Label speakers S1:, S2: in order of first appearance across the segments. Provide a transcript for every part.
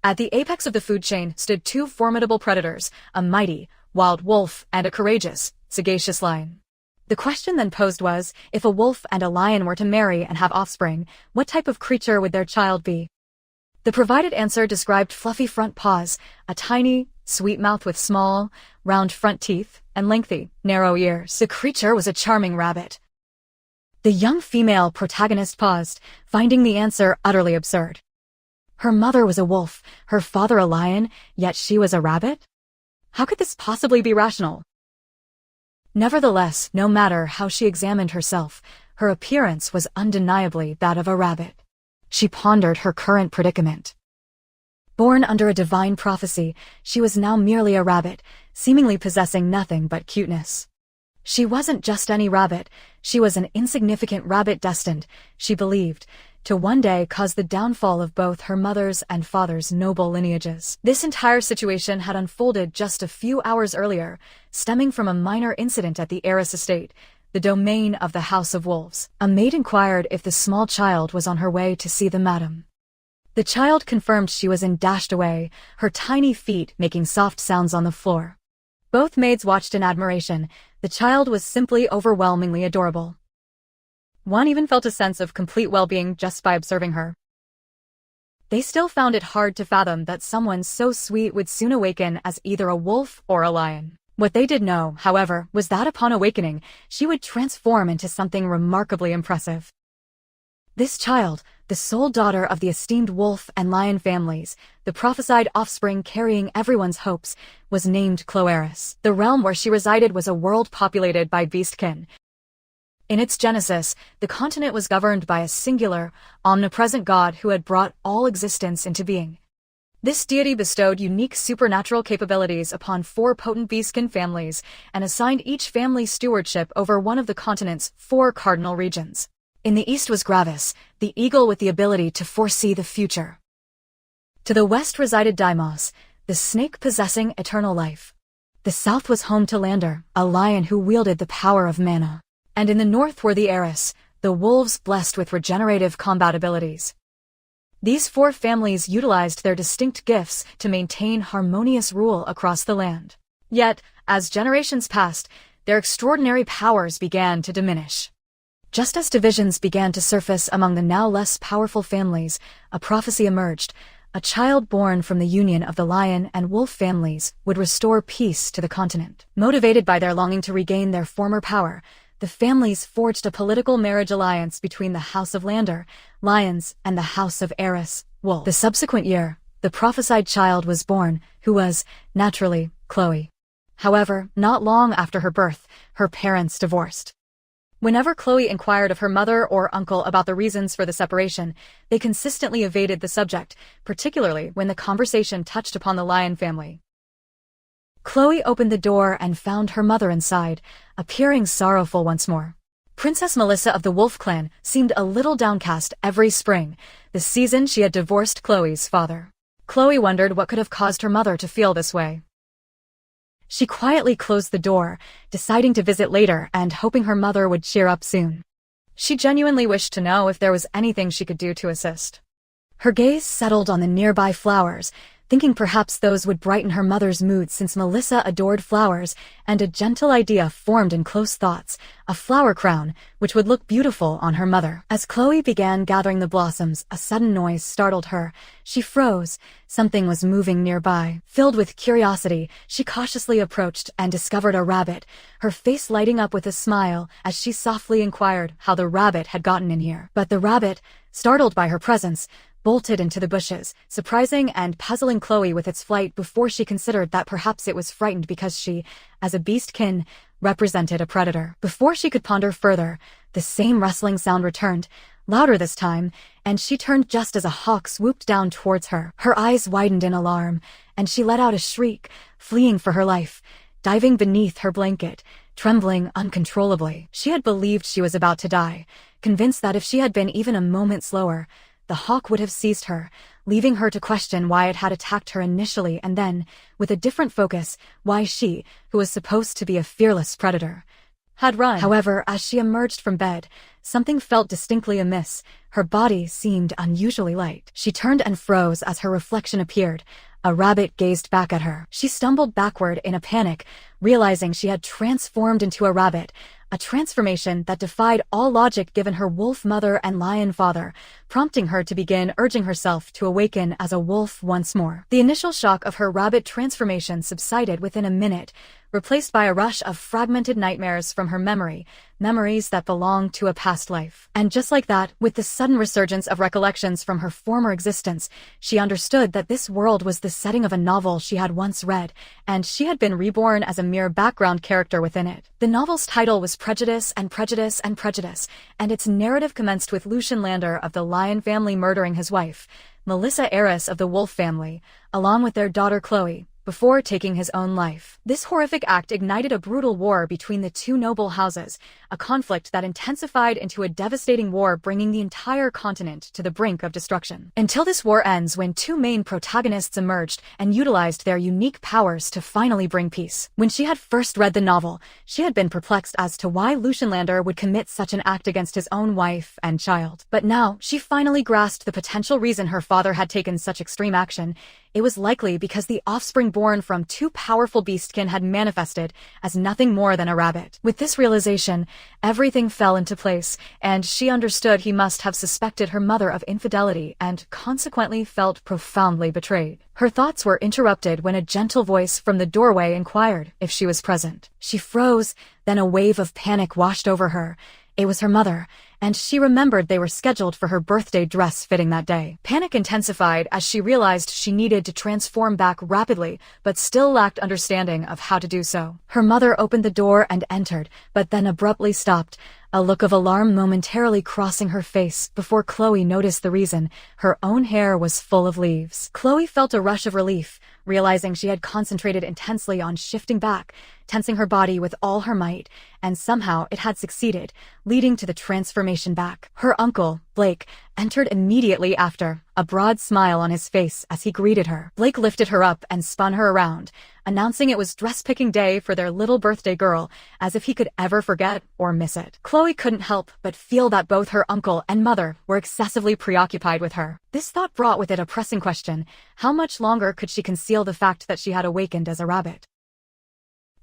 S1: At the apex of the food chain stood two formidable predators, a mighty, wild wolf and a courageous, sagacious lion. The question then posed was, if a wolf and a lion were to marry and have offspring, what type of creature would their child be? The provided answer described fluffy front paws, a tiny, sweet mouth with small, round front teeth, and lengthy, narrow ears. The creature was a charming rabbit. The young female protagonist paused, finding the answer utterly absurd. Her mother was a wolf, her father a lion, yet she was a rabbit? How could this possibly be rational? Nevertheless, no matter how she examined herself, her appearance was undeniably that of a rabbit. She pondered her current predicament. Born under a divine prophecy, she was now merely a rabbit, seemingly possessing nothing but cuteness. She wasn't just any rabbit, she was an insignificant rabbit destined, she believed, to one day cause the downfall of both her mother's and father's noble lineages. This entire situation had unfolded just a few hours earlier, stemming from a minor incident at the heiress estate, the domain of the House of Wolves. A maid inquired if the small child was on her way to see the madam. The child confirmed she was and dashed away, her tiny feet making soft sounds on the floor. Both maids watched in admiration. The child was simply overwhelmingly adorable. One even felt a sense of complete well-being just by observing her. They still found it hard to fathom that someone so sweet would soon awaken as either a wolf or a lion. What they did know, however, was that upon awakening, she would transform into something remarkably impressive. This child, the sole daughter of the esteemed wolf and lion families, the prophesied offspring carrying everyone's hopes, was named Cloeris. The realm where she resided was a world populated by beastkin. In its genesis, the continent was governed by a singular, omnipresent God who had brought all existence into being. This deity bestowed unique supernatural capabilities upon 4 potent beastkin families and assigned each family stewardship over one of the continent's 4 cardinal regions. In the east was Gravis, the eagle with the ability to foresee the future. To the west resided Deimos, the snake possessing eternal life. The south was home to Lander, a lion who wielded the power of mana. And in the north were the Eris, the wolves blessed with regenerative combat abilities. These 4 families utilized their distinct gifts to maintain harmonious rule across the land. Yet, as generations passed, their extraordinary powers began to diminish. Just as divisions began to surface among the now less powerful families, a prophecy emerged. A child born from the union of the lion and wolf families would restore peace to the continent. Motivated by their longing to regain their former power, the families forged a political marriage alliance between the House of Lander, lions, and the House of Eris, wolf. The subsequent year, the prophesied child was born, who was, naturally, Chloe. However, not long after her birth, her parents divorced. Whenever Chloe inquired of her mother or uncle about the reasons for the separation, they consistently evaded the subject, particularly when the conversation touched upon the lion family. Chloe opened the door and found her mother inside, appearing sorrowful once more. Princess Melissa of the Wolf Clan seemed a little downcast every spring, the season she had divorced Chloe's father. Chloe wondered what could have caused her mother to feel this way. She quietly closed the door, deciding to visit later and hoping her mother would cheer up soon. She genuinely wished to know if there was anything she could do to assist. Her gaze settled on the nearby flowers, thinking perhaps those would brighten her mother's mood since Melissa adored flowers, and a gentle idea formed in close thoughts, a flower crown, which would look beautiful on her mother. As Chloe began gathering the blossoms, a sudden noise startled her. She froze. Something was moving nearby. Filled with curiosity, she cautiously approached and discovered a rabbit, her face lighting up with a smile as she softly inquired how the rabbit had gotten in here. But the rabbit, startled by her presence, bolted into the bushes, surprising and puzzling Chloe with its flight before she considered that perhaps it was frightened because she, as a beastkin, represented a predator. Before she could ponder further, the same rustling sound returned, louder this time, and she turned just as a hawk swooped down towards her. Her eyes widened in alarm, and she let out a shriek, fleeing for her life, diving beneath her blanket, trembling uncontrollably. She had believed she was about to die, convinced that if she had been even a moment slower, the hawk would have seized her, leaving her to question why it had attacked her initially and then, with a different focus, why she, who was supposed to be a fearless predator, had run. However, as she emerged from bed, something felt distinctly amiss. Her body seemed unusually light. She turned and froze as her reflection appeared. A rabbit gazed back at her. She stumbled backward in a panic, realizing she had transformed into a rabbit, a transformation that defied all logic given her wolf mother and lion father, prompting her to begin urging herself to awaken as a wolf once more. The initial shock of her rabbit transformation subsided within a minute, replaced by a rush of fragmented nightmares from her memory, memories that belonged to a past life. And just like that, with the sudden resurgence of recollections from her former existence, she understood that this world was the setting of a novel she had once read, and she had been reborn as a mere background character within it. The novel's title was Prejudice and Prejudice and Prejudice, and its narrative commenced with Lucian Lander of the Lion family murdering his wife, Melissa, heiress of the Wolf family, along with their daughter Chloe, before taking his own life. This horrific act ignited a brutal war between the two noble houses, a conflict that intensified into a devastating war bringing the entire continent to the brink of destruction. Until this war ends when two main protagonists emerged and utilized their unique powers to finally bring peace. When she had first read the novel, she had been perplexed as to why Lucian Lander would commit such an act against his own wife and child. But now, she finally grasped the potential reason her father had taken such extreme action. It was likely because the offspring born from two powerful beastkin had manifested as nothing more than a rabbit. With this realization, everything fell into place, and she understood he must have suspected her mother of infidelity and consequently felt profoundly betrayed. Her thoughts were interrupted when a gentle voice from the doorway inquired if she was present. She froze, then a wave of panic washed over her. It was her mother, and she remembered they were scheduled for her birthday dress fitting that day. Panic intensified as she realized she needed to transform back rapidly, but still lacked understanding of how to do so. Her mother opened the door and entered, but then abruptly stopped, a look of alarm momentarily crossing her face before Chloe noticed the reason. Her own hair was full of leaves. Chloe felt a rush of relief, realizing she had concentrated intensely on shifting back, tensing her body with all her might, and somehow it had succeeded, leading to the transformation back. Her uncle, Blake, entered immediately after, a broad smile on his face as he greeted her. Blake lifted her up and spun her around, announcing it was dress-picking day for their little birthday girl, as if he could ever forget or miss it. Chloe couldn't help but feel that both her uncle and mother were excessively preoccupied with her. This thought brought with it a pressing question: how much longer could she conceal the fact that she had awakened as a rabbit?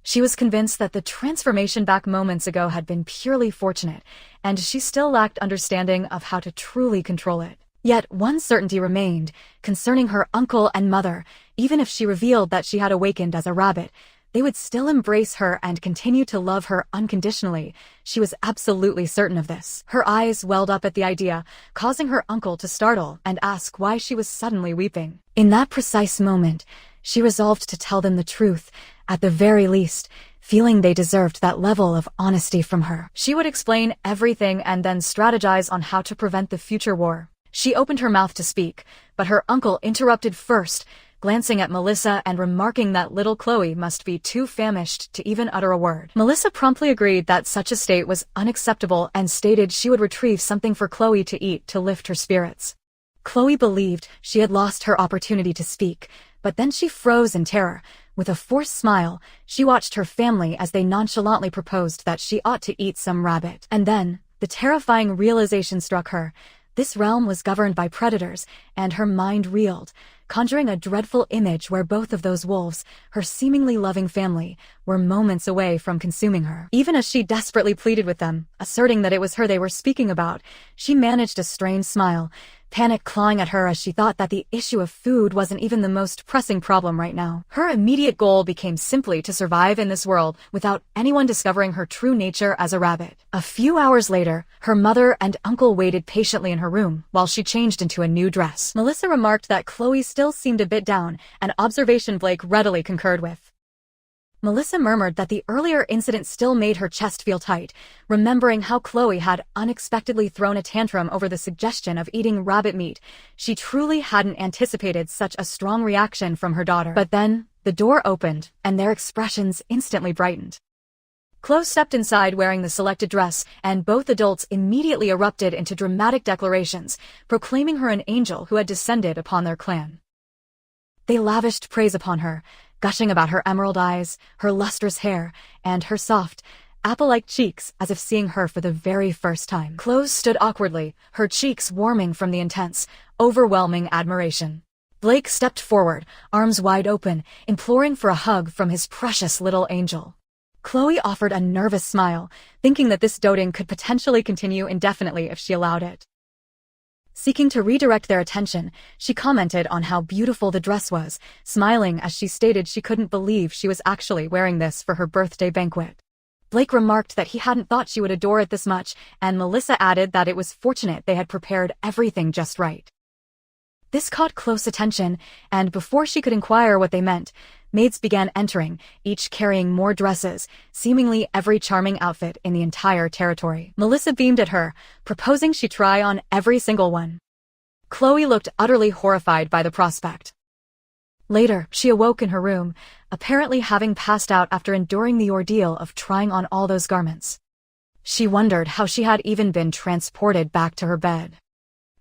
S1: She was convinced that the transformation back moments ago had been purely fortunate, and she still lacked understanding of how to truly control it. Yet one certainty remained, concerning her uncle and mother. Even if she revealed that she had awakened as a rabbit, they would still embrace her and continue to love her unconditionally. She was absolutely certain of this. Her eyes welled up at the idea, causing her uncle to startle and ask why she was suddenly weeping. In that precise moment, she resolved to tell them the truth, at the very least, feeling they deserved that level of honesty from her. She would explain everything and then strategize on how to prevent the future war. She opened her mouth to speak, but her uncle interrupted first, glancing at Melissa and remarking that little Chloe must be too famished to even utter a word. Melissa promptly agreed that such a state was unacceptable and stated she would retrieve something for Chloe to eat to lift her spirits. Chloe believed she had lost her opportunity to speak, but then she froze in terror. With a forced smile, she watched her family as they nonchalantly proposed that she ought to eat some rabbit. And then, the terrifying realization struck her. This realm was governed by predators, and her mind reeled, conjuring a dreadful image where both of those wolves, her seemingly loving family, were moments away from consuming her. Even as she desperately pleaded with them, asserting that it was her they were speaking about, she managed a strained smile, panic clawing at her as she thought that the issue of food wasn't even the most pressing problem right now. Her immediate goal became simply to survive in this world without anyone discovering her true nature as a rabbit. A few hours later, her mother and uncle waited patiently in her room while she changed into a new dress. Melissa remarked that Chloe still seemed a bit down, an observation Blake readily concurred with. Melissa murmured that the earlier incident still made her chest feel tight, remembering how Chloe had unexpectedly thrown a tantrum over the suggestion of eating rabbit meat. She truly hadn't anticipated such a strong reaction from her daughter. But then, the door opened, and their expressions instantly brightened. Chloe stepped inside wearing the selected dress, and both adults immediately erupted into dramatic declarations, proclaiming her an angel who had descended upon their clan. They lavished praise upon her, gushing about her emerald eyes, her lustrous hair, and her soft, apple-like cheeks as if seeing her for the very first time. Chloe stood awkwardly, her cheeks warming from the intense, overwhelming admiration. Blake stepped forward, arms wide open, imploring for a hug from his precious little angel. Chloe offered a nervous smile, thinking that this doting could potentially continue indefinitely if she allowed it. Seeking to redirect their attention, she commented on how beautiful the dress was, smiling as she stated she couldn't believe she was actually wearing this for her birthday banquet. Blake remarked that he hadn't thought she would adore it this much, and Melissa added that it was fortunate they had prepared everything just right. This caught close attention, and before she could inquire what they meant, maids began entering, each carrying more dresses, seemingly every charming outfit in the entire territory. Melissa beamed at her, proposing she try on every single one. Chloe looked utterly horrified by the prospect. Later, she awoke in her room, apparently having passed out after enduring the ordeal of trying on all those garments. She wondered how she had even been transported back to her bed.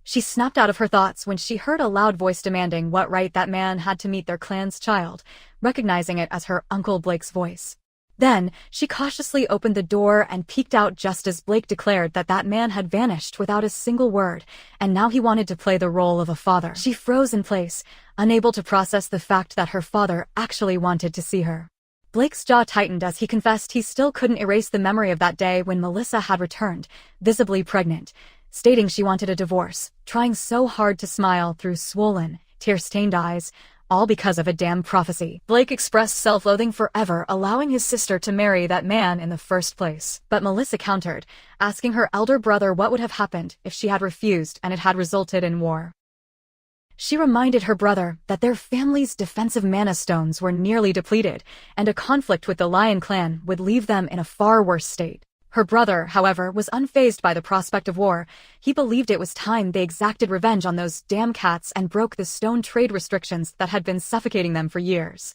S1: She snapped out of her thoughts when she heard a loud voice demanding what right that man had to meet their clan's child, recognizing it as her Uncle Blake's voice. Then, she cautiously opened the door and peeked out just as Blake declared that that man had vanished without a single word, and now he wanted to play the role of a father. She froze in place, unable to process the fact that her father actually wanted to see her. Blake's jaw tightened as he confessed he still couldn't erase the memory of that day when Melissa had returned, visibly pregnant, stating she wanted a divorce, trying so hard to smile through swollen, tear-stained eyes, all because of a damn prophecy. Blake expressed self-loathing forever allowing his sister to marry that man in the first place. But Melissa countered, asking her elder brother what would have happened if she had refused and it had resulted in war. She reminded her brother that their family's defensive mana stones were nearly depleted, and a conflict with the Lion clan would leave them in a far worse state. Her brother, however, was unfazed by the prospect of war. He believed it was time they exacted revenge on those damn cats and broke the stone trade restrictions that had been suffocating them for years.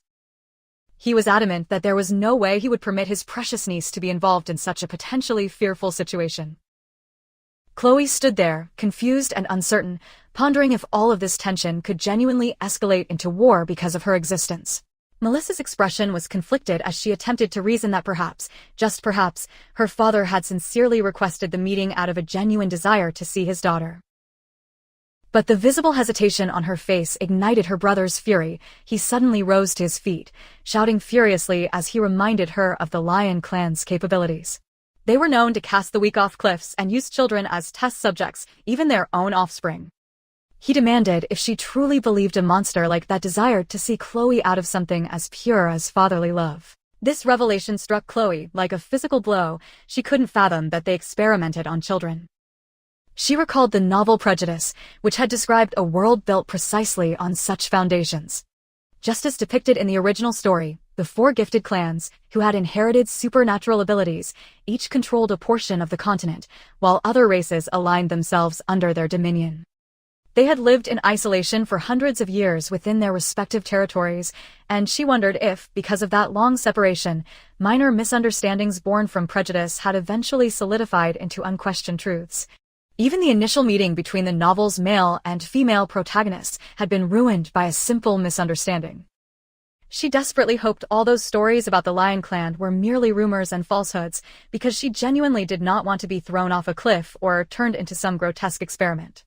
S1: He was adamant that there was no way he would permit his precious niece to be involved in such a potentially fearful situation. Chloe stood there, confused and uncertain, pondering if all of this tension could genuinely escalate into war because of her existence. Melissa's expression was conflicted as she attempted to reason that perhaps, just perhaps, her father had sincerely requested the meeting out of a genuine desire to see his daughter. But the visible hesitation on her face ignited her brother's fury. He suddenly rose to his feet, shouting furiously as he reminded her of the Lion clan's capabilities. They were known to cast the weak off cliffs and use children as test subjects, even their own offspring. He demanded if she truly believed a monster like that desired to see Chloe out of something as pure as fatherly love. This revelation struck Chloe like a physical blow. She couldn't fathom that they experimented on children. She recalled the novel Prejudice, which had described a world built precisely on such foundations. Just as depicted in the original story, the 4 gifted clans, who had inherited supernatural abilities, each controlled a portion of the continent, while other races aligned themselves under their dominion. They had lived in isolation for hundreds of years within their respective territories, and she wondered if, because of that long separation, minor misunderstandings born from prejudice had eventually solidified into unquestioned truths. Even the initial meeting between the novel's male and female protagonists had been ruined by a simple misunderstanding. She desperately hoped all those stories about the Lion clan were merely rumors and falsehoods, because she genuinely did not want to be thrown off a cliff or turned into some grotesque experiment.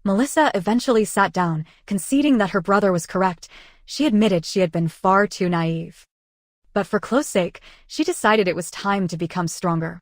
S1: Melissa eventually sat down, conceding that her brother was correct. She admitted she had been far too naive. But for Chloe's sake, she decided it was time to become stronger.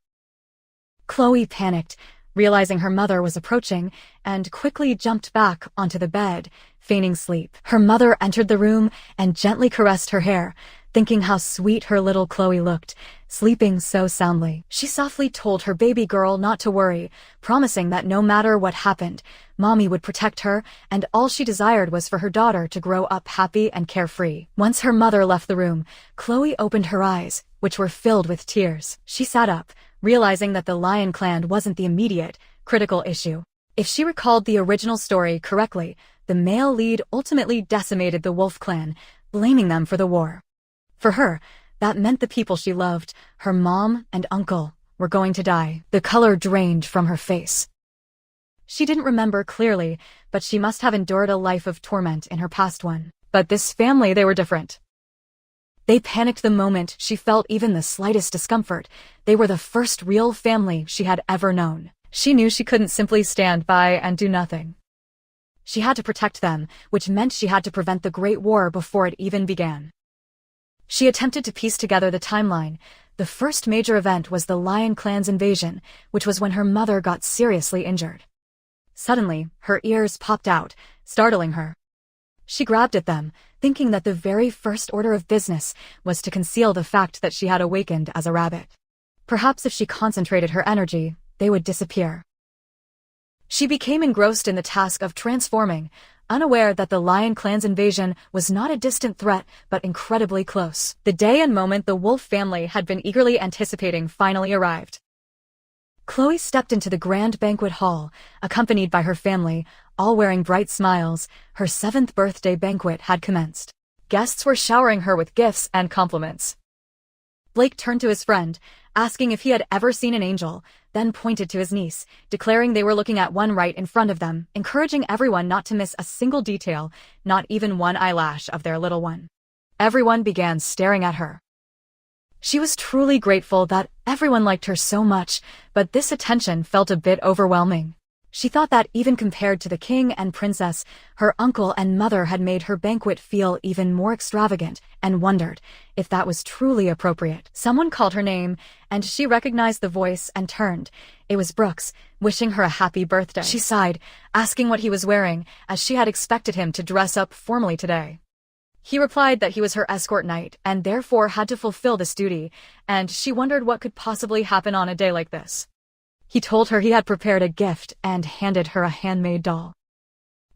S1: Chloe panicked, realizing her mother was approaching, and quickly jumped back onto the bed, feigning sleep. Her mother entered the room and gently caressed her hair, thinking how sweet her little Chloe looked, sleeping so soundly. She softly told her baby girl not to worry, promising that no matter what happened, Mommy would protect her, and all she desired was for her daughter to grow up happy and carefree. Once her mother left the room, Chloe opened her eyes, which were filled with tears. She sat up, realizing that the Lion clan wasn't the immediate, critical issue. If she recalled the original story correctly, the male lead ultimately decimated the Wolf clan, blaming them for the war. For her, that meant the people she loved, her mom and uncle, were going to die. The color drained from her face. She didn't remember clearly, but she must have endured a life of torment in her past one. But this family, they were different. They panicked the moment she felt even the slightest discomfort. They were the first real family she had ever known. She knew she couldn't simply stand by and do nothing. She had to protect them, which meant she had to prevent the Great War before it even began. She attempted to piece together the timeline. The first major event was the Lion Clan's invasion, which was when her mother got seriously injured. Suddenly, her ears popped out, startling her. She grabbed at them, thinking that the very first order of business was to conceal the fact that she had awakened as a rabbit. Perhaps if she concentrated her energy, they would disappear. She became engrossed in the task of transforming, unaware that the Lion Clan's invasion was not a distant threat but incredibly close. The day and moment the Wolf family had been eagerly anticipating finally arrived. Chloe stepped into the grand banquet hall, accompanied by her family, all wearing bright smiles. Her 7th birthday banquet had commenced. Guests were showering her with gifts and compliments. Blake turned to his friend, asking if he had ever seen an angel, then pointed to his niece, declaring they were looking at one right in front of them, encouraging everyone not to miss a single detail, not even one eyelash of their little one. Everyone began staring at her. She was truly grateful that everyone liked her so much, but this attention felt a bit overwhelming. She thought that even compared to the king and princess, her uncle and mother had made her banquet feel even more extravagant, and wondered if that was truly appropriate. Someone called her name, and she recognized the voice and turned. It was Brooks, wishing her a happy birthday. She sighed, asking what he was wearing, as she had expected him to dress up formally today. He replied that he was her escort knight, and therefore had to fulfill this duty, and she wondered what could possibly happen on a day like this. He told her he had prepared a gift and handed her a handmade doll.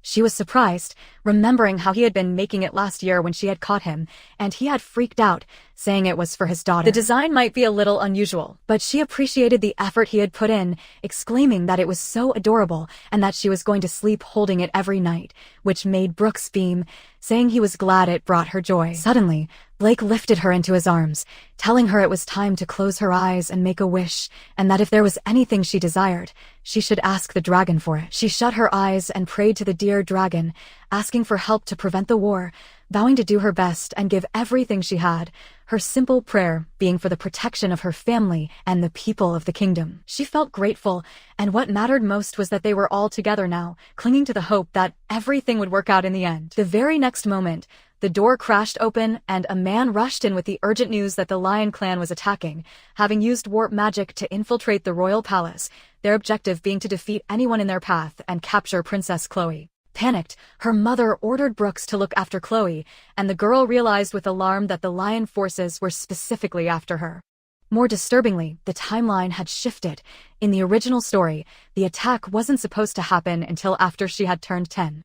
S1: She was surprised, remembering how he had been making it last year when she had caught him, and he had freaked out, saying it was for his daughter. The design might be a little unusual, but she appreciated the effort he had put in, exclaiming that it was so adorable and that she was going to sleep holding it every night, which made Brooks beam, saying he was glad it brought her joy. Suddenly, Blake lifted her into his arms, telling her it was time to close her eyes and make a wish, and that if there was anything she desired, she should ask the dragon for it. She shut her eyes and prayed to the dear dragon, asking for help to prevent the war, vowing to do her best and give everything she had, her simple prayer being for the protection of her family and the people of the kingdom. She felt grateful, and what mattered most was that they were all together now, clinging to the hope that everything would work out in the end. The very next moment, the door crashed open and a man rushed in with the urgent news that the Lion Clan was attacking, having used warp magic to infiltrate the royal palace, their objective being to defeat anyone in their path and capture Princess Chloe. Panicked, her mother ordered Brooks to look after Chloe, and the girl realized with alarm that the Lion forces were specifically after her. More disturbingly, the timeline had shifted. In the original story, the attack wasn't supposed to happen until after she had turned 10.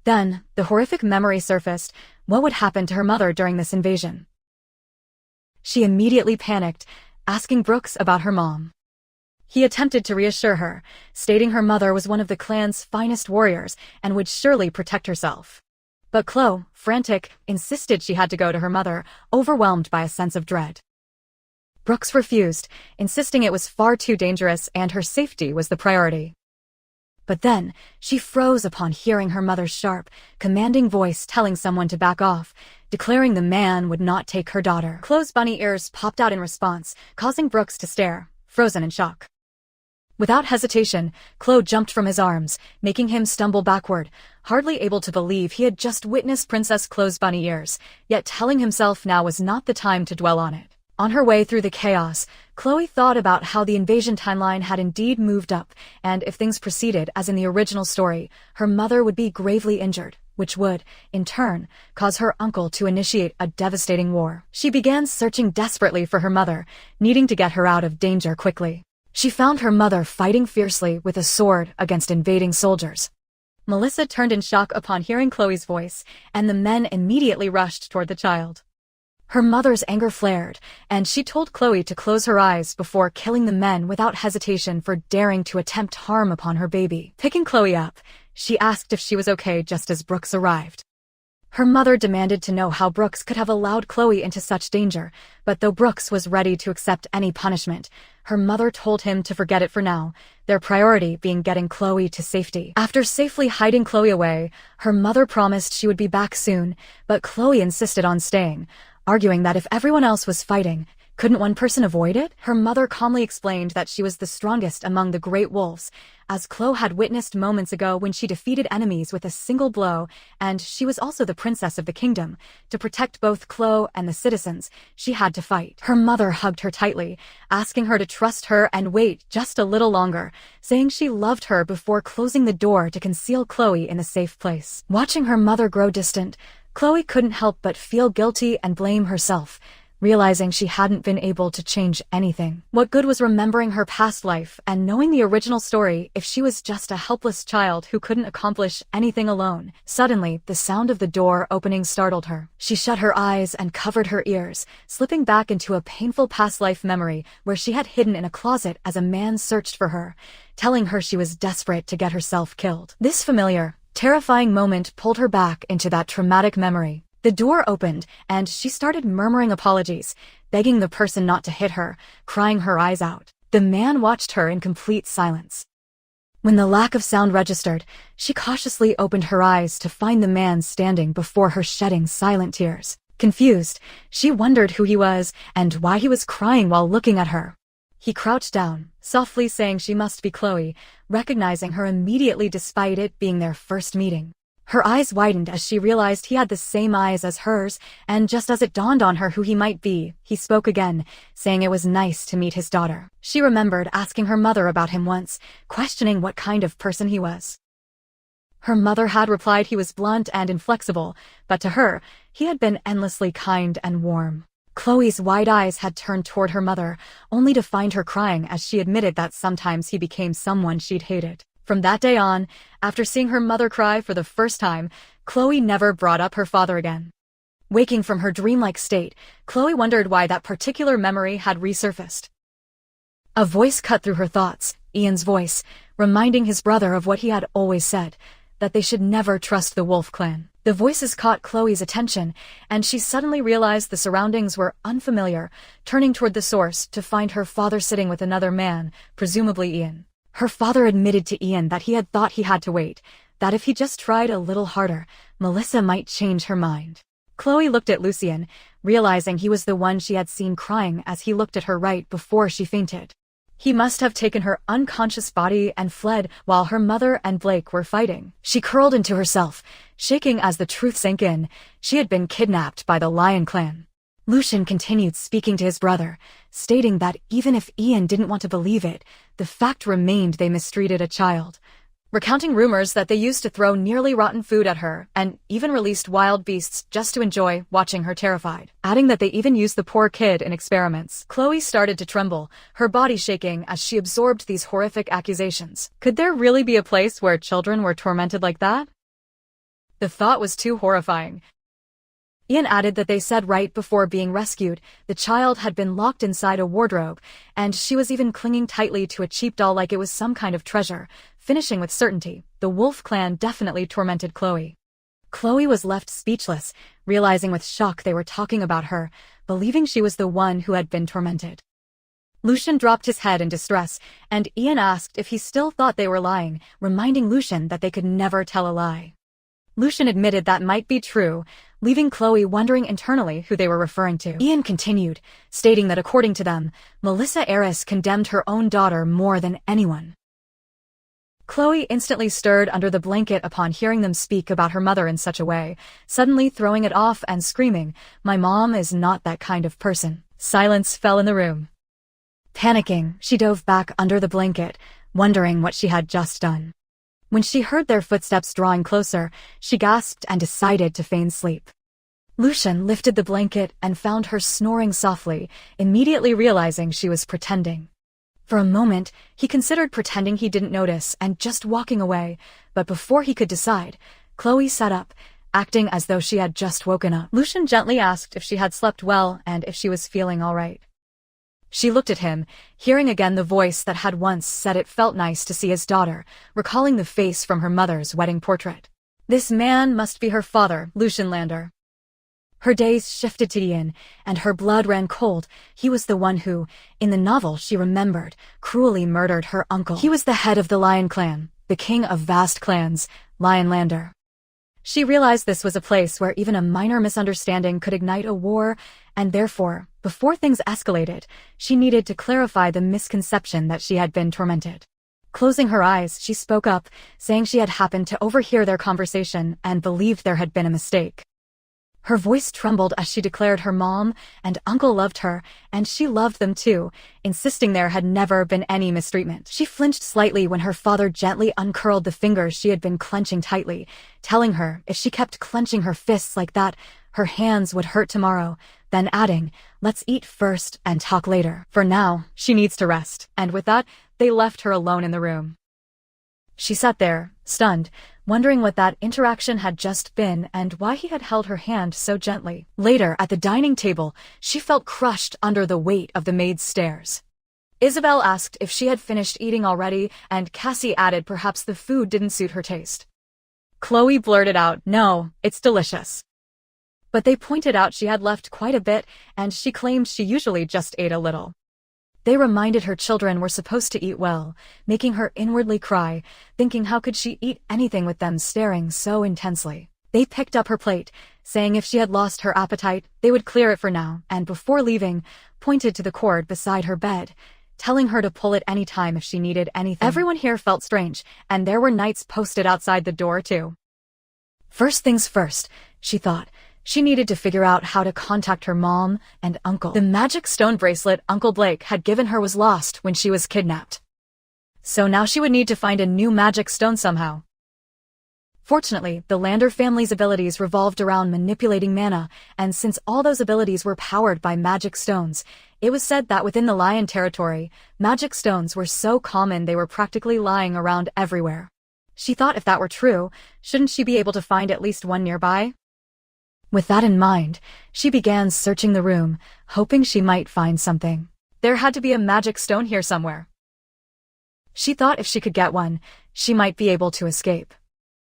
S1: Then, the horrific memory surfaced. What would happen to her mother during this invasion? She immediately panicked, asking Brooks about her mom. He attempted to reassure her, stating her mother was one of the clan's finest warriors and would surely protect herself. But Chloe, frantic, insisted she had to go to her mother, overwhelmed by a sense of dread. Brooks refused, insisting it was far too dangerous and her safety was the priority. But then, she froze upon hearing her mother's sharp, commanding voice telling someone to back off, declaring the man would not take her daughter. Chloe's bunny ears popped out in response, causing Brooks to stare, frozen in shock. Without hesitation, Chloe jumped from his arms, making him stumble backward, hardly able to believe he had just witnessed Princess Chloe's bunny ears, yet telling himself now was not the time to dwell on it. On her way through the chaos, Chloe thought about how the invasion timeline had indeed moved up, and if things proceeded as in the original story, her mother would be gravely injured, which would, in turn, cause her uncle to initiate a devastating war. She began searching desperately for her mother, needing to get her out of danger quickly. She found her mother fighting fiercely with a sword against invading soldiers. Melissa turned in shock upon hearing Chloe's voice, and the men immediately rushed toward the child. Her mother's anger flared, and she told Chloe to close her eyes before killing the men without hesitation for daring to attempt harm upon her baby. Picking Chloe up, she asked if she was okay just as Brooks arrived. Her mother demanded to know how Brooks could have allowed Chloe into such danger, but though Brooks was ready to accept any punishment, her mother told him to forget it for now, their priority being getting Chloe to safety. After safely hiding Chloe away, her mother promised she would be back soon, but Chloe insisted on staying, arguing that if everyone else was fighting, couldn't one person avoid it? Her mother calmly explained that she was the strongest among the great wolves, as Chloe had witnessed moments ago when she defeated enemies with a single blow, and she was also the princess of the kingdom. To protect both Chloe and the citizens, she had to fight. Her mother hugged her tightly, asking her to trust her and wait just a little longer, saying she loved her before closing the door to conceal Chloe in a safe place. Watching her mother grow distant, Chloe couldn't help but feel guilty and blame herself, realizing she hadn't been able to change anything. What good was remembering her past life and knowing the original story if she was just a helpless child who couldn't accomplish anything alone? Suddenly, the sound of the door opening startled her. She shut her eyes and covered her ears, slipping back into a painful past life memory where she had hidden in a closet as a man searched for her, telling her she was desperate to get herself killed. This familiar, terrifying moment pulled her back into that traumatic memory. The door opened, and she started murmuring apologies, begging the person not to hit her, crying her eyes out. The man watched her in complete silence. When the lack of sound registered, she cautiously opened her eyes to find the man standing before her, shedding silent tears. Confused, she wondered who he was and why he was crying while looking at her. He crouched down, softly saying she must be Chloe, recognizing her immediately despite it being their first meeting. Her eyes widened as she realized he had the same eyes as hers, and just as it dawned on her who he might be, he spoke again, saying it was nice to meet his daughter. She remembered asking her mother about him once, questioning what kind of person he was. Her mother had replied he was blunt and inflexible, but to her, he had been endlessly kind and warm. Chloe's wide eyes had turned toward her mother, only to find her crying as she admitted that sometimes he became someone she'd hated. From that day on, after seeing her mother cry for the first time, Chloe never brought up her father again. Waking from her dreamlike state, Chloe wondered why that particular memory had resurfaced. A voice cut through her thoughts, Ian's voice, reminding his brother of what he had always said, that they should never trust the Wolf clan. The voices caught Chloe's attention, and she suddenly realized the surroundings were unfamiliar, turning toward the source to find her father sitting with another man, presumably Ian. Her father admitted to Ian that he had thought he had to wait, that if he just tried a little harder, Melissa might change her mind. Chloe looked at Lucien, realizing he was the one she had seen crying as he looked at her right before she fainted. He must have taken her unconscious body and fled while her mother and Blake were fighting. She curled into herself, shaking as the truth sank in. She had been kidnapped by the Lion clan. Lucien continued speaking to his brother, stating that even if Ian didn't want to believe it, the fact remained they mistreated a child, recounting rumors that they used to throw nearly rotten food at her and even released wild beasts just to enjoy watching her terrified, adding that they even used the poor kid in experiments. Chloe started to tremble, her body shaking as she absorbed these horrific accusations. Could there really be a place where children were tormented like that? The thought was too horrifying. Ian added that they said right before being rescued, the child had been locked inside a wardrobe, and she was even clinging tightly to a cheap doll like it was some kind of treasure, finishing with certainty, the Wolf clan definitely tormented Chloe. Chloe was left speechless, realizing with shock they were talking about her, believing she was the one who had been tormented. Lucien dropped his head in distress, and Ian asked if he still thought they were lying, reminding Lucien that they could never tell a lie. Lucien admitted that might be true, leaving Chloe wondering internally who they were referring to. Ian continued, stating that according to them, Melissa Eris condemned her own daughter more than anyone. Chloe instantly stirred under the blanket upon hearing them speak about her mother in such a way, suddenly throwing it off and screaming, "My mom is not that kind of person." Silence fell in the room. Panicking, she dove back under the blanket, wondering what she had just done. When she heard their footsteps drawing closer, she gasped and decided to feign sleep. Lucien lifted the blanket and found her snoring softly, immediately realizing she was pretending. For a moment, he considered pretending he didn't notice and just walking away, but before he could decide, Chloe sat up, acting as though she had just woken up. Lucien gently asked if she had slept well and if she was feeling all right. She looked at him, hearing again the voice that had once said it felt nice to see his daughter, recalling the face from her mother's wedding portrait. This man must be her father, Lucien Lander. Her days shifted to Ian, and her blood ran cold. He was the one who, in the novel she remembered, cruelly murdered her uncle. He was the head of the Lion clan, the king of vast clans, Lion Lander. She realized this was a place where even a minor misunderstanding could ignite a war, and therefore, before things escalated, she needed to clarify the misconception that she had been tormented. Closing her eyes, she spoke up, saying she had happened to overhear their conversation and believed there had been a mistake. Her voice trembled as she declared her mom and uncle loved her, and she loved them too, insisting there had never been any mistreatment. She flinched slightly when her father gently uncurled the fingers she had been clenching tightly, telling her if she kept clenching her fists like that, her hands would hurt tomorrow, then adding, "Let's eat first and talk later. For now, she needs to rest." And with that, they left her alone in the room. She sat there, stunned, wondering what that interaction had just been and why he had held her hand so gently. Later, at the dining table, she felt crushed under the weight of the maid's stares. Isabel asked if she had finished eating already, and Cassie added perhaps the food didn't suit her taste. Chloe blurted out, "No, it's delicious." But they pointed out she had left quite a bit, and she claimed she usually just ate a little. They reminded her children were supposed to eat well, making her inwardly cry, thinking how could she eat anything with them staring so intensely. They picked up her plate, saying if she had lost her appetite, they would clear it for now, and before leaving, pointed to the cord beside her bed, telling her to pull it any time if she needed anything. Everyone here felt strange, and there were knights posted outside the door too. First things first, she thought. She needed to figure out how to contact her mom and uncle. The magic stone bracelet Uncle Blake had given her was lost when she was kidnapped. So now she would need to find a new magic stone somehow. Fortunately, the Lander family's abilities revolved around manipulating mana, and since all those abilities were powered by magic stones, it was said that within the Lion territory, magic stones were so common they were practically lying around everywhere. She thought if that were true, shouldn't she be able to find at least one nearby? With that in mind, she began searching the room, hoping she might find something. There had to be a magic stone here somewhere. She thought if she could get one, she might be able to escape.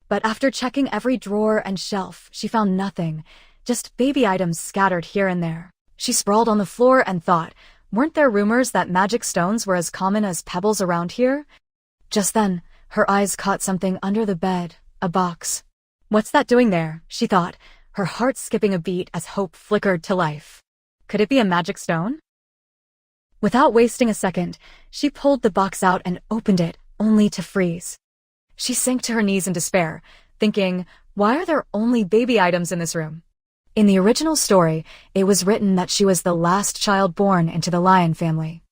S1: But after checking every drawer and shelf, she found nothing, just baby items scattered here and there. She sprawled on the floor and thought, weren't there rumors that magic stones were as common as pebbles around here? Just then, her eyes caught something under the bed, a box. What's that doing there? She thought, her heart skipping a beat as hope flickered to life. Could it be a magic stone? Without wasting a second, she pulled the box out and opened it, only to freeze. She sank to her knees in despair, thinking, why are there only baby items in this room? In the original story, it was written that she was the last child born into the Lion family.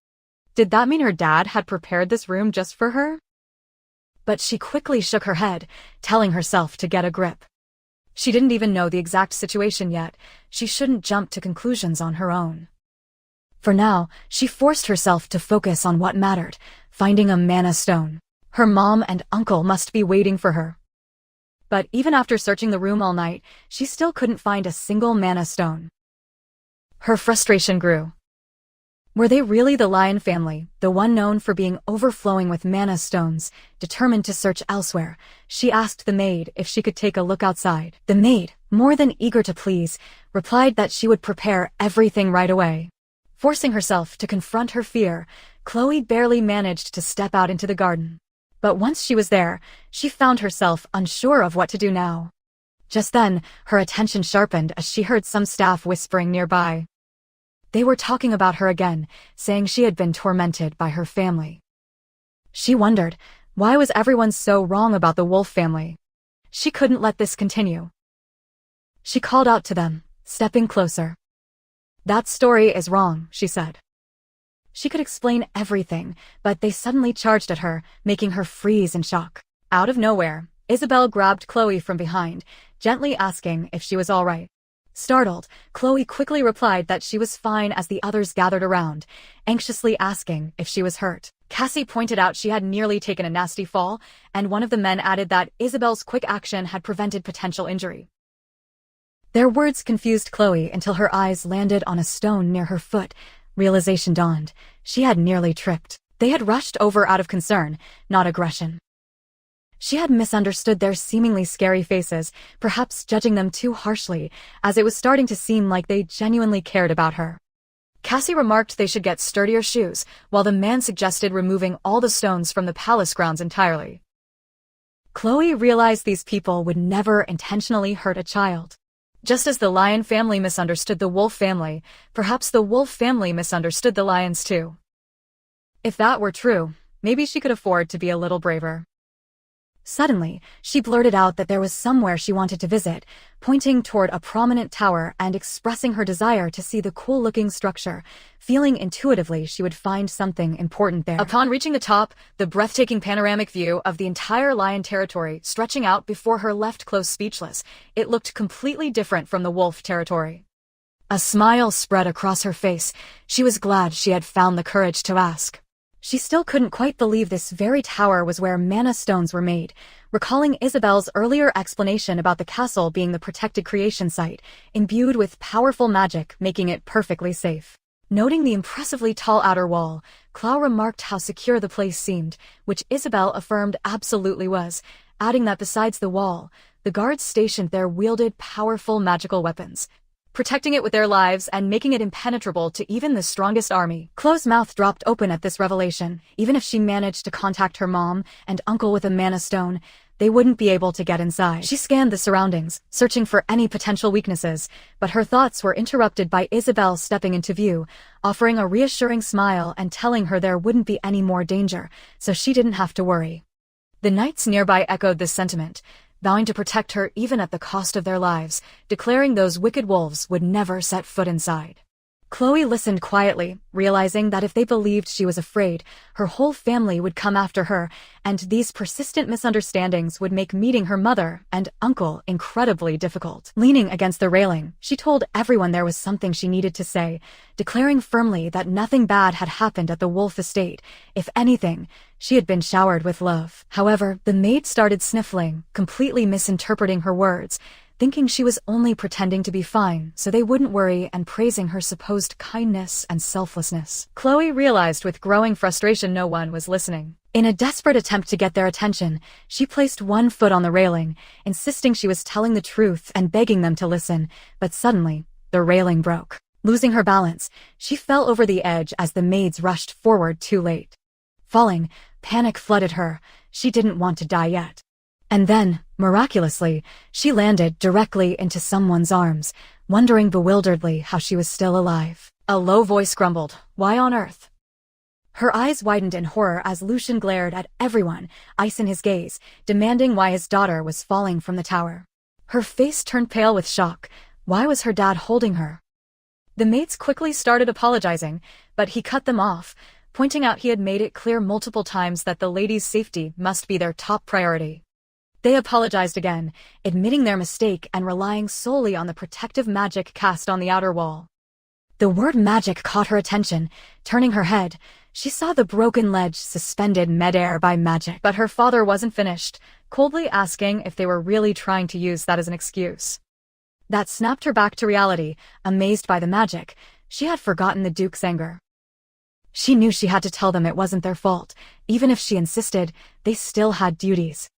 S1: Did that mean her dad had prepared this room just for her? But she quickly shook her head, telling herself to get a grip. She didn't even know the exact situation yet. She shouldn't jump to conclusions on her own. For now, she forced herself to focus on what mattered, finding a mana stone. Her mom and uncle must be waiting for her. But even after searching the room all night, she still couldn't find a single mana stone. Her frustration grew. Were they really the Lion family, the one known for being overflowing with mana stones? Determined to search elsewhere, she asked the maid if she could take a look outside. The maid, more than eager to please, replied that she would prepare everything right away. Forcing herself to confront her fear, Chloe barely managed to step out into the garden. But once she was there, she found herself unsure of what to do now. Just then, her attention sharpened as she heard some staff whispering nearby. They were talking about her again, saying she had been tormented by her family. She wondered, why was everyone so wrong about the Wolf family? She couldn't let this continue. She called out to them, stepping closer. That story is wrong, she said. She could explain everything, but they suddenly charged at her, making her freeze in shock. Out of nowhere, Isabel grabbed Chloe from behind, gently asking if she was all right. Startled, Chloe quickly replied that she was fine as the others gathered around, anxiously asking if she was hurt. Cassie pointed out she had nearly taken a nasty fall, and one of the men added that Isabel's quick action had prevented potential injury. Their words confused Chloe until her eyes landed on a stone near her foot. Realization dawned. She had nearly tripped. They had rushed over out of concern, not aggression. She had misunderstood their seemingly scary faces, perhaps judging them too harshly, as it was starting to seem like they genuinely cared about her. Cassie remarked they should get sturdier shoes, while the man suggested removing all the stones from the palace grounds entirely. Chloe realized these people would never intentionally hurt a child. Just as the lion family misunderstood the wolf family, perhaps the wolf family misunderstood the lions too. If that were true, maybe she could afford to be a little braver. Suddenly, she blurted out that there was somewhere she wanted to visit, pointing toward a prominent tower and expressing her desire to see the cool-looking structure, feeling intuitively she would find something important there. Upon reaching the top, the breathtaking panoramic view of the entire lion territory stretching out before her left closed speechless, it looked completely different from the wolf territory. A smile spread across her face. She was glad she had found the courage to ask. She still couldn't quite believe this very tower was where mana stones were made, recalling Isabel's earlier explanation about the castle being the protected creation site, imbued with powerful magic, making it perfectly safe. Noting the impressively tall outer wall, Chloe remarked how secure the place seemed, which Isabel affirmed absolutely was, adding that besides the wall, the guards stationed there wielded powerful magical weapons, protecting it with their lives and making it impenetrable to even the strongest army. Chloe's mouth dropped open at this revelation. Even if she managed to contact her mom and uncle with a mana stone, they wouldn't be able to get inside. She scanned the surroundings, searching for any potential weaknesses, but her thoughts were interrupted by Isabel stepping into view, offering a reassuring smile and telling her there wouldn't be any more danger, so she didn't have to worry. The knights nearby echoed this sentiment, vowing to protect her even at the cost of their lives, declaring those wicked wolves would never set foot inside. Chloe listened quietly, realizing that if they believed she was afraid, her whole family would come after her, and these persistent misunderstandings would make meeting her mother and uncle incredibly difficult. Leaning against the railing, she told everyone there was something she needed to say, declaring firmly that nothing bad had happened at the Wolf estate. If anything, she had been showered with love. However, the maid started sniffling, completely misinterpreting her words, thinking she was only pretending to be fine so they wouldn't worry and praising her supposed kindness and selflessness. Chloe realized with growing frustration no one was listening. In a desperate attempt to get their attention, she placed one foot on the railing, insisting she was telling the truth and begging them to listen, but suddenly, the railing broke. Losing her balance, she fell over the edge as the maids rushed forward too late. Falling, panic flooded her. She didn't want to die yet. And then, miraculously, she landed directly into someone's arms, wondering bewilderedly how she was still alive. A low voice grumbled, "Why on earth?" Her eyes widened in horror as Lucian glared at everyone, ice in his gaze, demanding why his daughter was falling from the tower. Her face turned pale with shock. Why was her dad holding her? The maids quickly started apologizing, but he cut them off, pointing out he had made it clear multiple times that the lady's safety must be their top priority. They apologized again, admitting their mistake and relying solely on the protective magic cast on the outer wall. The word magic caught her attention. Turning her head, she saw the broken ledge suspended midair by magic. But her father wasn't finished, coldly asking if they were really trying to use that as an excuse. That snapped her back to reality. Amazed by the magic, she had forgotten the Duke's anger. She knew she had to tell them it wasn't their fault. Even if she insisted, they still had duties.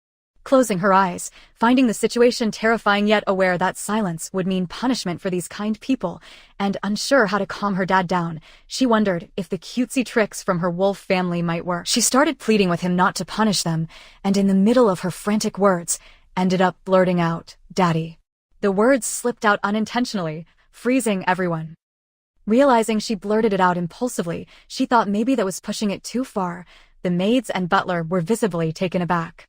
S1: Closing her eyes, finding the situation terrifying yet aware that silence would mean punishment for these kind people, and unsure how to calm her dad down, she wondered if the cutesy tricks from her wolf family might work. She started pleading with him not to punish them, and in the middle of her frantic words, ended up blurting out, "Daddy." The words slipped out unintentionally, freezing everyone. Realizing she blurted it out impulsively, she thought maybe that was pushing it too far. The maids and butler were visibly taken aback.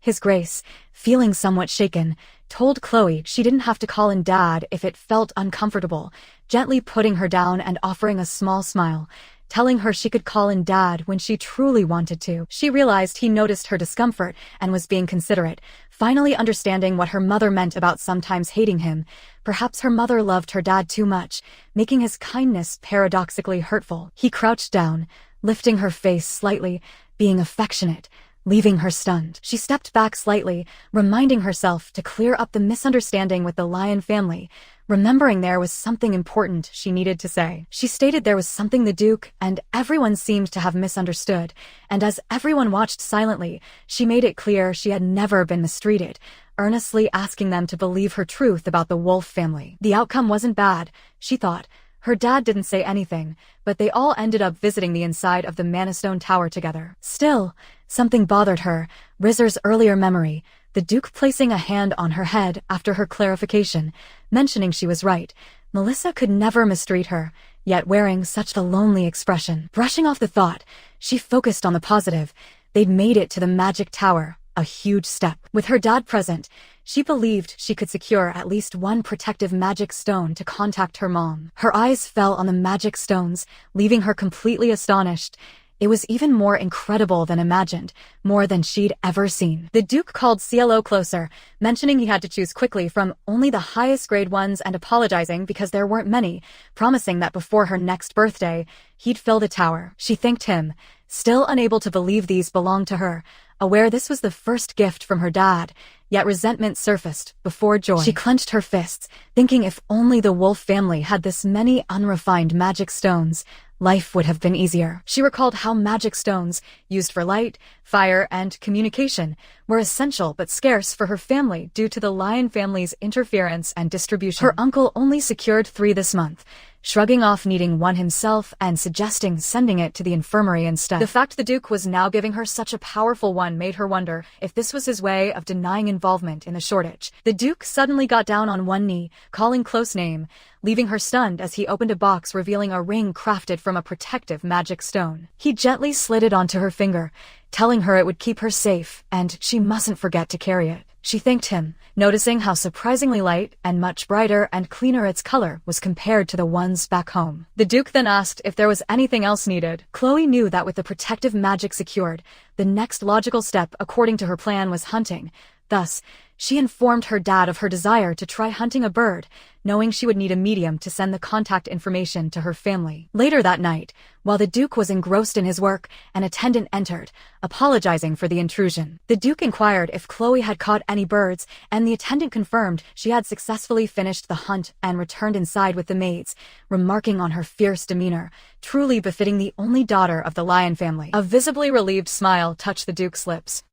S1: His Grace, feeling somewhat shaken, told Chloe she didn't have to call in Dad if it felt uncomfortable, gently putting her down and offering a small smile, telling her she could call in Dad when she truly wanted to. She realized he noticed her discomfort and was being considerate, finally understanding what her mother meant about sometimes hating him. Perhaps her mother loved her dad too much, making his kindness paradoxically hurtful. He crouched down, lifting her face slightly, being affectionate, leaving her stunned. She stepped back slightly, reminding herself to clear up the misunderstanding with the Lion family, remembering there was something important she needed to say. She stated there was something the Duke and everyone seemed to have misunderstood, and as everyone watched silently, she made it clear she had never been mistreated, earnestly asking them to believe her truth about the Wolf family. The outcome wasn't bad, she thought. Her dad didn't say anything, but they all ended up visiting the inside of the Manastone Tower together. Still, Something bothered her, Rizer's earlier memory, the Duke placing a hand on her head after her clarification, mentioning she was right. Melissa could never mistreat her, yet wearing such a lonely expression. Brushing off the thought, she focused on the positive. They'd made it to the magic tower, a huge step. With her dad present, she believed she could secure at least one protective magic stone to contact her mom. Her eyes fell on the magic stones, leaving her completely astonished. It was even more incredible than imagined, more than she'd ever seen. The Duke called CLO closer, mentioning he had to choose quickly from only the highest grade ones and apologizing because there weren't many, promising that before her next birthday, he'd fill the tower. She thanked him, still unable to believe these belonged to her, aware this was the first gift from her dad, yet resentment surfaced before joy. She clenched her fists, thinking if only the Wolf family had this many unrefined magic stones, life would have been easier. She recalled how magic stones, used for light, fire, and communication, were essential but scarce for her family due to the Lion family's interference and distribution. Her uncle only secured 3 this month, shrugging off needing one himself and suggesting sending it to the infirmary instead. The fact the Duke was now giving her such a powerful one made her wonder if this was his way of denying involvement in the shortage. The Duke suddenly got down on one knee, calling close name, leaving her stunned as he opened a box revealing a ring crafted from a protective magic stone. He gently slid it onto her finger, telling her it would keep her safe and she mustn't forget to carry it. She thanked him, noticing how surprisingly light and much brighter and cleaner its color was compared to the ones back home. The Duke then asked if there was anything else needed. Chloe knew that with the protective magic secured, the next logical step according to her plan was hunting. Thus, she informed her dad of her desire to try hunting a bird, knowing she would need a medium to send the contact information to her family. Later that night, while the Duke was engrossed in his work, an attendant entered, apologizing for the intrusion. The Duke inquired if Chloe had caught any birds, and the attendant confirmed she had successfully finished the hunt and returned inside with the maids, remarking on her fierce demeanor, truly befitting the only daughter of the Lion family. A visibly relieved smile touched the Duke's lips.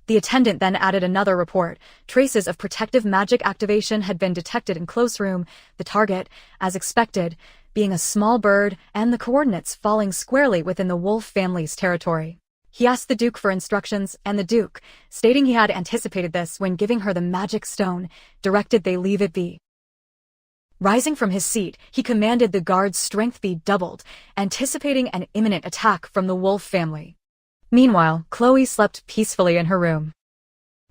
S1: The attendant then added another report. Traces of protective magic activation had been detected in close room, the target, as expected, being a small bird and the coordinates falling squarely within the Wolf family's territory. He asked the Duke for instructions, and the Duke, stating he had anticipated this when giving her the magic stone, directed they leave it be. Rising from his seat, he commanded the guard's strength be doubled, anticipating an imminent attack from the Wolf family. Meanwhile, Chloe slept peacefully in her room.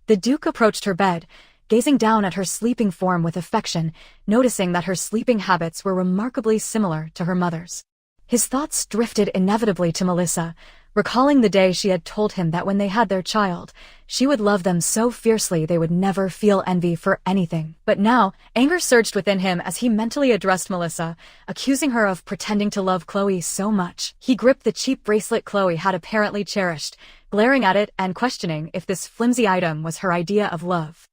S1: The Duke approached her bed, gazing down at her sleeping form with affection, noticing that her sleeping habits were remarkably similar to her mother's. His thoughts drifted inevitably to Melissa, recalling the day she had told him that when they had their child, she would love them so fiercely they would never feel envy for anything. But now, anger surged within him as he mentally addressed Melissa, accusing her of pretending to love Chloe so much. He gripped the cheap bracelet Chloe had apparently cherished, glaring at it and questioning if this flimsy item was her idea of love.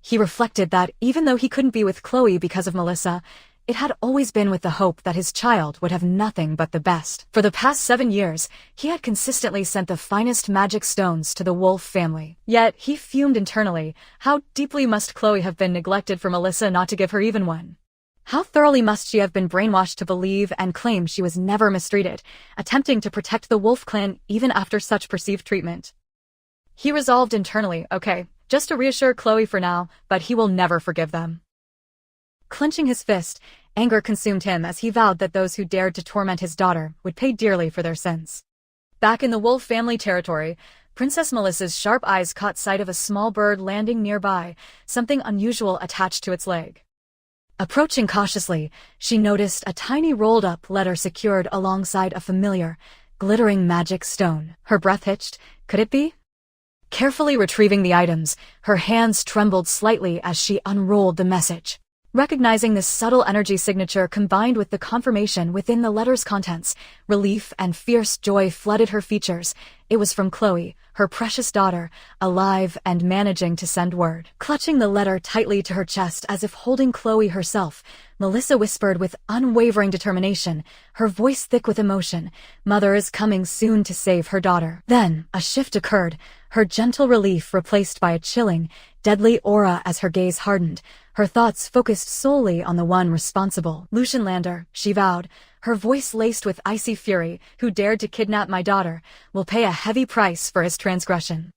S1: He reflected that even though he couldn't be with Chloe because of Melissa, it had always been with the hope that his child would have nothing but the best. For the past 7 years, he had consistently sent the finest magic stones to the Wolf family. Yet, he fumed internally. How deeply must Chloe have been neglected for Melissa not to give her even one? How thoroughly must she have been brainwashed to believe and claim she was never mistreated, attempting to protect the Wolf clan even after such perceived treatment? He resolved internally, okay, just to reassure Chloe for now, but he will never forgive them. Clenching his fist, anger consumed him as he vowed that those who dared to torment his daughter would pay dearly for their sins. Back in the Wolf family territory, Princess Melissa's sharp eyes caught sight of a small bird landing nearby, something unusual attached to its leg. Approaching cautiously, she noticed a tiny rolled-up letter secured alongside a familiar, glittering magic stone. Her breath hitched. Could it be? Carefully retrieving the items, her hands trembled slightly as she unrolled the message. Recognizing this subtle energy signature combined with the confirmation within the letter's contents, relief and fierce joy flooded her features. It was from Chloe, her precious daughter, alive and managing to send word. Clutching the letter tightly to her chest as if holding Chloe herself, Melissa whispered with unwavering determination, her voice thick with emotion, "Mother is coming soon to save her daughter." Then, a shift occurred. her gentle relief replaced by a chilling, deadly aura as her gaze hardened, her thoughts focused solely on the one responsible. Lucian Lander, she vowed, her voice laced with icy fury, who dared to kidnap my daughter, will pay a heavy price for his transgression.